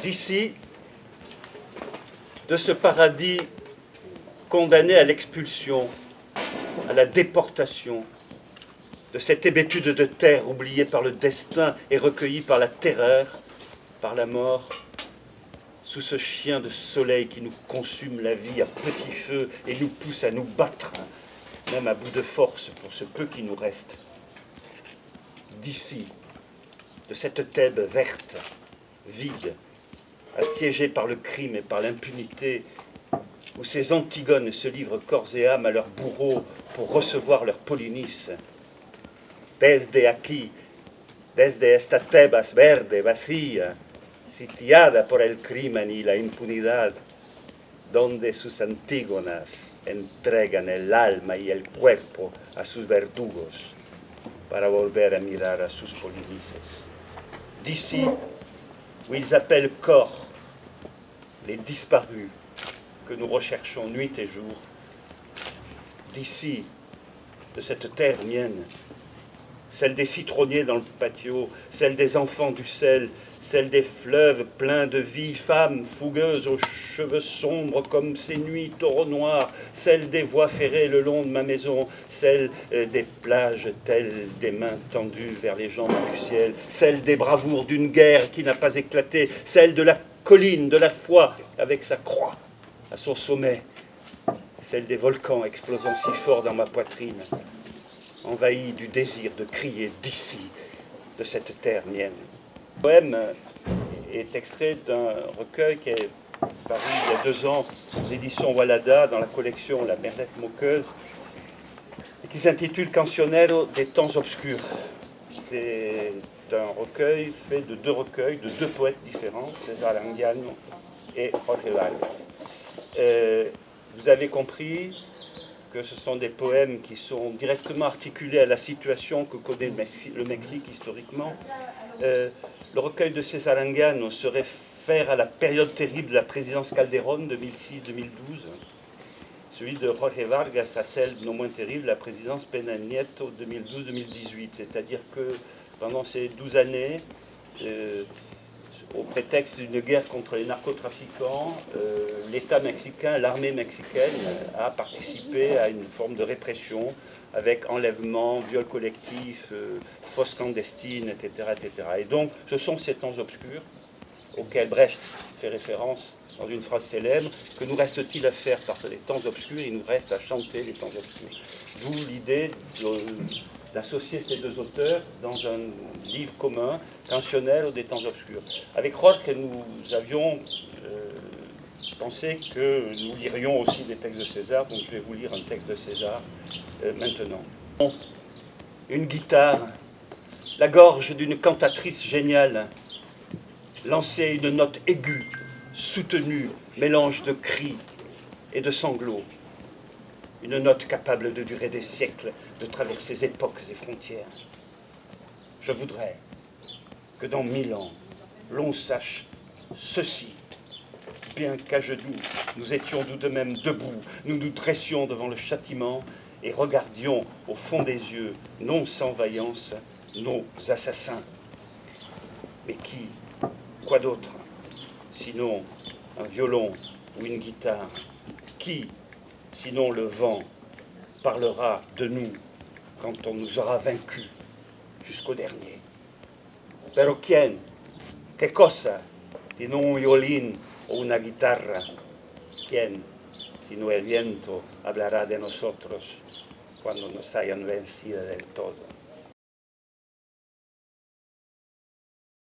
D'ici, de ce paradis condamné à l'expulsion, à la déportation, de cette hébétude de terre oubliée par le destin et recueillie par la terreur, par la mort, sous ce chien de soleil qui nous consume la vie à petit feu et nous pousse à nous battre, même à bout de force pour ce peu qui nous reste. D'ici, de cette Thèbes verte, vide, assiégée par le crime et par l'impunité, où ces Antigones se livrent corps et âme à leurs bourreaux pour recevoir leur Polynice. Desde aquí, desde esta Tebas verde, vacía, sitiada por el crimen y la impunidad, donde sus Antígonas entregan el alma y el cuerpo a sus verdugos para volver a mirar a sus Polynices. D'ici, où ils appellent corps les disparus que nous recherchons nuit et jour, d'ici, de cette terre mienne, celle des citronniers dans le patio, celle des enfants du sel, celle des fleuves pleins de vie, femmes fougueuses aux cheveux sombres comme ces nuits taureaux noirs, celle des voies ferrées le long de ma maison, celle des plages telles des mains tendues vers les jambes du ciel, celle des bravoures d'une guerre qui n'a pas éclaté, celle de la colline de la foi avec sa croix à son sommet, celle des volcans explosant si fort dans ma poitrine, envahi du désir de crier d'ici, de cette terre mienne. Le poème est extrait d'un recueil qui est paru il y a 2 ans aux éditions Walada dans la collection La Merlette Moqueuse et qui s'intitule Cancionero des temps obscurs. C'est un recueil fait de 2 recueils de 2 poètes différents, César Anguiano et Jorge Vargas. Vous avez compris que ce sont des poèmes qui sont directement articulés à la situation que connaît le Mexique historiquement. Le recueil de César Anguiano se réfère à la période terrible de la présidence Calderón 2006-2012. Celui de Jorge Vargas à celle non moins terrible de la présidence Peña Nieto 2012-2018. C'est-à-dire que pendant ces 12 années, au prétexte d'une guerre contre les narcotrafiquants, l'État mexicain, l'armée mexicaine a participé à une forme de répression avec enlèvement, viol collectif, fosses clandestines, etc., etc. Et donc, ce sont ces temps obscurs auxquels Brecht fait référence dans une phrase célèbre. Que nous reste-t-il à faire par les temps obscurs? Il nous reste à chanter les temps obscurs. D'où l'idée d'associer ces 2 auteurs dans un livre commun, Cancionero des temps obscurs. Avec Jorge, nous avions pensé que nous lirions aussi des textes de César, donc je vais vous lire un texte de César maintenant. Une guitare, la gorge d'une cantatrice géniale, lancer une note aiguë, soutenue, mélange de cris et de sanglots. Une note capable de durer des siècles, de traverser époques et frontières. Je voudrais que dans 1000 ans, l'on sache ceci. Bien qu'à genoux, nous étions nous de même debout, nous nous dressions devant le châtiment et regardions au fond des yeux, non sans vaillance, nos assassins. Mais qui, quoi d'autre, sinon un violon ou une guitare? Qui, sinon le vent, parlera de nous quand on nous aura vaincus jusqu'au dernier? Pero quién, qué cosa, sino un violín o una guitarra? ¿Quién, sino el viento, hablará de nosotros cuando nos hayan vencido del todo?